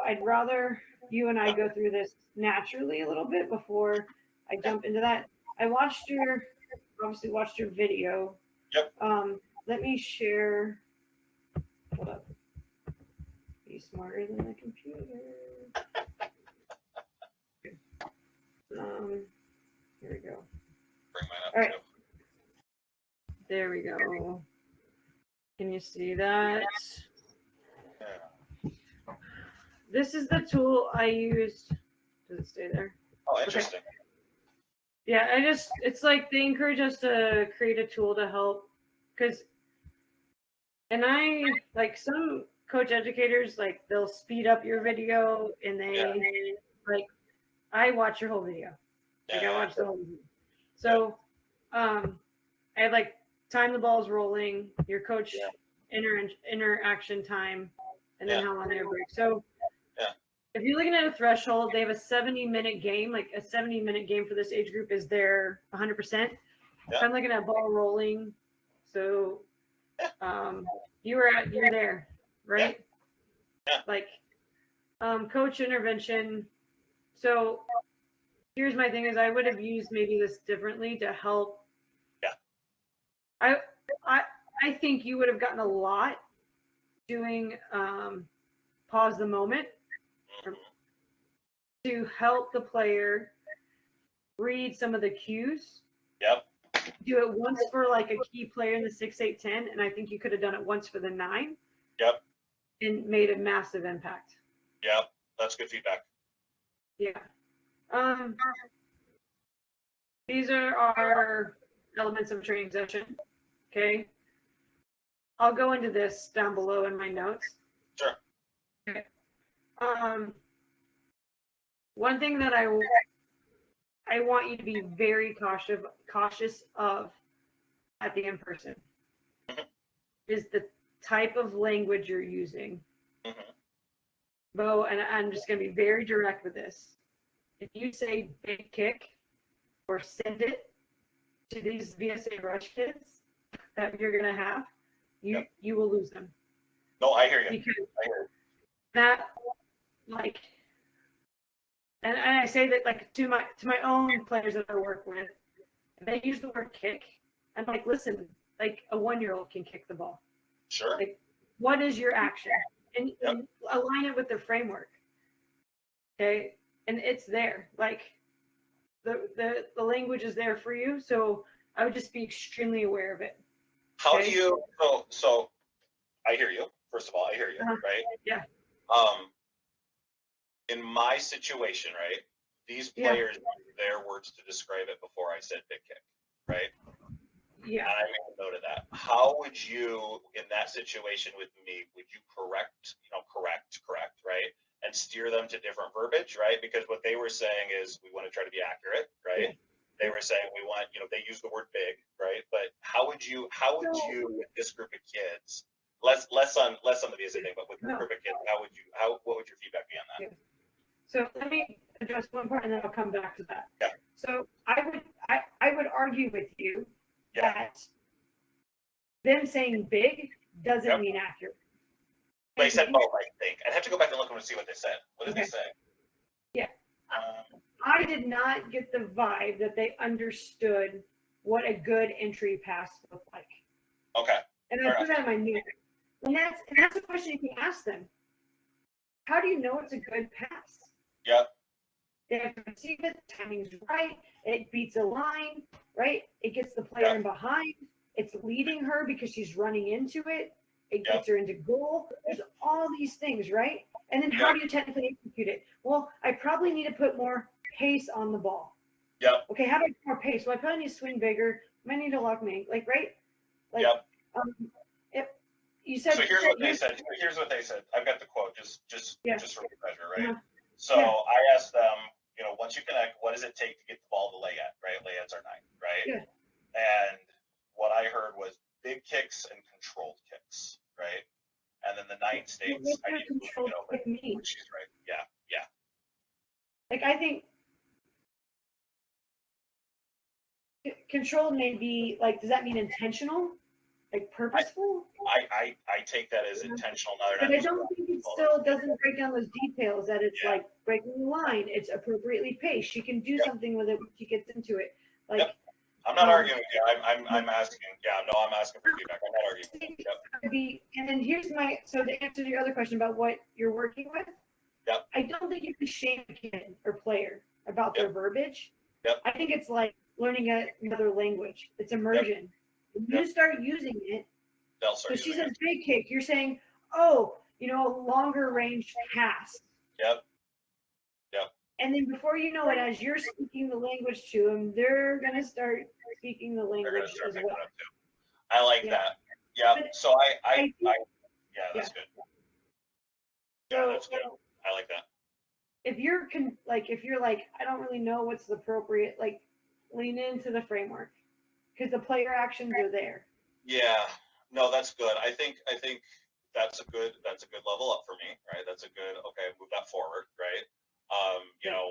I'd rather you and I go through this naturally a little bit before I jump into that. I obviously watched your video. Yep. Let me share. Hold up. Be smarter than the computer. Here we go. Bring mine up. All right. There we go. Can you see that? Yeah. This is the tool I used. Does it stay there? Oh, interesting. Okay. Yeah, it's like they encourage us to create a tool to help. I like some coach educators, like they'll speed up your video and like, I watch your whole video. Like I watch the whole video. So, I have like time the ball's rolling, your coach interaction time, and then how long they break. So, if you're looking at a threshold, they have a 70-minute game. Like a 70-minute game for this age group is their 100%. If I'm looking at ball rolling, so you're there, right? Yeah. Like coach intervention. So here's my thing: is I would have used maybe this differently to help. Yeah. I think you would have gotten a lot doing pause the moment to help the player read some of the cues. Yep. Do it once for like a key player in the 6, 8, 10, and I think you could have done it once for the 9. Yep. And made a massive impact. Yep. That's good feedback. Yeah. These are our elements of a training session. Okay. I'll go into this down below in my notes. Sure. Okay. One thing that I want you to be very cautious of at the in-person is the type of language you're using. Bo, and I'm just going to be very direct with this. If you say big kick or send it to these VSA rush kids that you're going to have, you will lose them. No, I hear you. Because I hear you. that, like, and I say that like to my own players that I work with, they use the word kick. I'm like, listen, like a 1-year-old can kick the ball. Sure. Like, what is your action? And align it with their framework. Okay, and it's there. Like the language is there for you. So I would just be extremely aware of it. How do you? So I hear you. First of all, I hear you. Right. Yeah. In my situation, right, these players used their words to describe it before I said big kick, right? Yeah. And I made a note of that. How would you, in that situation with me, would you correct, right? And steer them to different verbiage, right? Because what they were saying is we want to try to be accurate, right? Yeah. They were saying we want, they use the word big, right? But how would you with this group of kids, less on the VSA thing, but with this group of kids, what would your feedback be on that? Yeah. So let me address one part, and then I'll come back to that. Yeah. So I would argue with you that them saying big doesn't mean accurate. They said both, I think. I'd have to go back and look and see what they said. What did they say? Yeah. I did not get the vibe that they understood what a good entry pass looked like. Okay. And I put that in my notes. And that's a question you can ask them. How do you know it's a good pass? Yep. They have to receive it, the timing's right, it beats a line, right? It gets the player in behind, it's leading her because she's running into it, it gets her into goal. There's all these things, right? And then how do you technically execute it? Well, I probably need to put more pace on the ball. Yep. Okay, how do I get more pace? Well, I probably need to swing bigger. I might need to lock me, like, right? Like, if you said. So here's what they said. I've got the quote just for pleasure, right? So I asked them, once you connect, what does it take to get the ball to layat, right? Layats are 9, right? Yeah. And what I heard was big kicks and controlled kicks, right? And then the 9 states, I need to move it over. She's right. Yeah. Like, I think controlled may be, like, does that mean intentional? Like, purposeful? I take that as intentional. Now but I don't think it still doesn't break down those details that it's like breaking the line. It's appropriately paced. She can do something with it when she gets into it. Like I'm not arguing with you. I'm asking. Yeah, no, I'm asking for feedback. I'm not arguing. And then here's so to answer your other question about what you're working with. Yep. I don't think you can shame a kid or player about their verbiage. Yep. I think it's like learning another language. It's immersion. When you start using it, so she says big kick, you're saying, oh, a longer range pass. Yep. And then before you know it, as you're speaking the language to them, they're going to start speaking the language as well. I like that. Yeah. So that's good. Yeah, that's good. I like that. If you're like, I don't really know what's appropriate, like lean into the framework because the player actions are there. Yeah. No, that's good. I think that's a good level up for me, right? That's a good, okay, move that forward, right?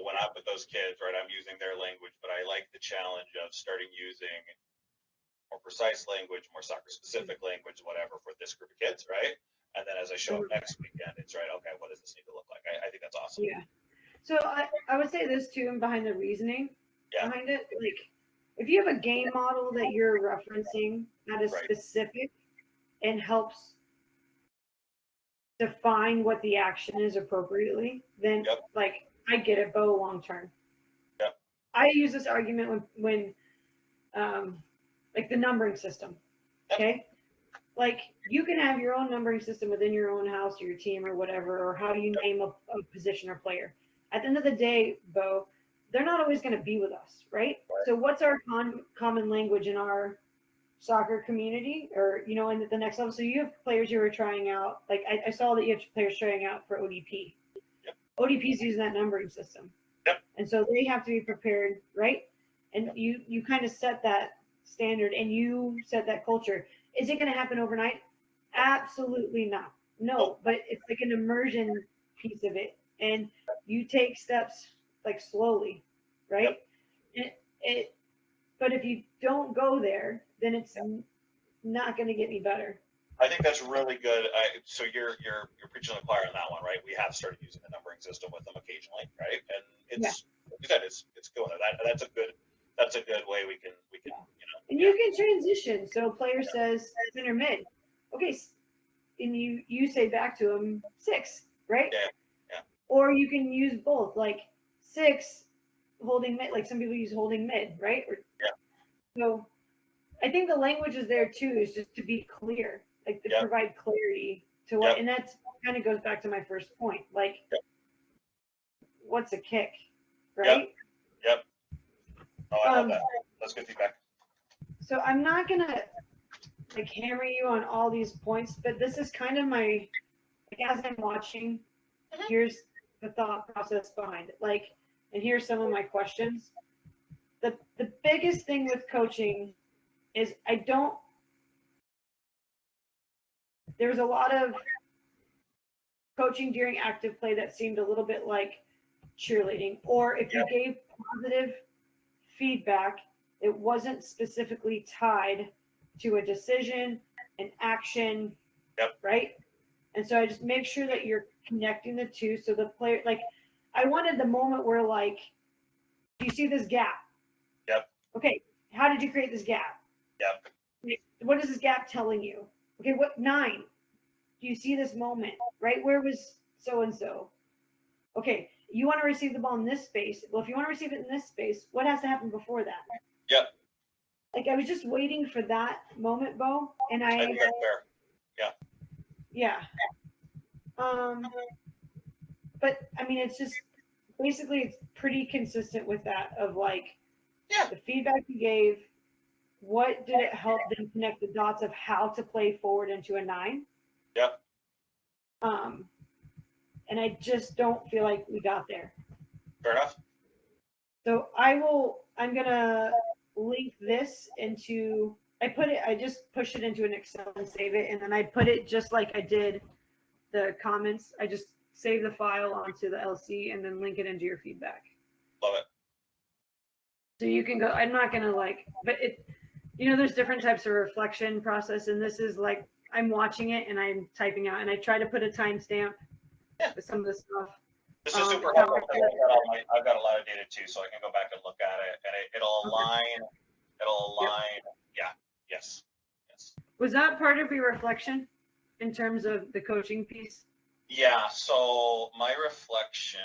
When I'm with those kids, right, I'm using their language, but I like the challenge of starting using more precise language, more soccer specific language, whatever, for this group of kids, right? And then as I show up next weekend, it's right, okay, what does this need to look like? I think that's awesome. Yeah. So I would say this too, and behind the reasoning behind it, like if you have a game model that you're referencing that is specific and helps define what the action is appropriately, then like I get it, Bo, long term. Yep. I use this argument when like the numbering system. Okay. Like you can have your own numbering system within your own house or your team or whatever, or how you name a position or player. At the end of the day, Bo, they're not always going to be with us, right? So what's our common language in our soccer community, or in the next level? So you have players who are trying out. Like I saw that you have players trying out for ODP. Yep. ODP is using that numbering system. Yep. And so they have to be prepared, right? And you kind of set that standard and you set that culture. Is it going to happen overnight? Absolutely not. No, but it's like an immersion piece of it, and you take steps like slowly, right? But if you don't go there, then it's not going to get any better. I think that's really good. So you're preaching to the choir on that one, right? We have started using the numbering system with them occasionally, right? And it's like you said, it's going. That's a good way we can. And you can transition. So player says center mid, okay, and you say back to him 6, right? Yeah. Or you can use both, like 6 holding mid, like some people use holding mid, right? So I think the language is there too, is just to be clear, like to provide clarity to what, and that's kind of goes back to my first point, like what's a kick, right? Yep. Oh, I love that. That's good feedback. So I'm not gonna like hammer you on all these points, but this is kind of my, like as I'm watching, here's the thought process behind it. Like, and here's some of my questions. The biggest thing with coaching is there's a lot of coaching during active play that seemed a little bit like cheerleading, or if you gave positive feedback, it wasn't specifically tied to a decision, an action, right? And so I just make sure that you're connecting the two. So the player, like, I wanted the moment where, like, do you see this gap? Yep. Okay, how did you create this gap? Yep. What is this gap telling you? Okay, what 9? Do you see this moment, right? Where was so-and-so? Okay, you want to receive the ball in this space. Well, if you want to receive it in this space, what has to happen before that? Yep. Like I was just waiting for that moment, Bo, and I think that's fair. Yeah. But I mean, it's just basically it's pretty consistent with that of like the feedback you gave. What did it help them connect the dots of how to play forward into a 9? Yep. And I just don't feel like we got there. Fair enough. So I'm gonna link this into, I just push it into an Excel and save it. And then I put it just like I did the comments. I just save the file onto the LC and then link it into your feedback. Love it. So you can go, I'm not gonna like, but it, there's different types of reflection process. And this is like, I'm watching it and I'm typing out, and I try to put a timestamp with some of the stuff. This is super helpful. I've got a lot of data too, so I can go back and look at it, and it'll align. It'll align. Yep. Yeah. Yes. Was that part of your reflection in terms of the coaching piece? Yeah. So my reflection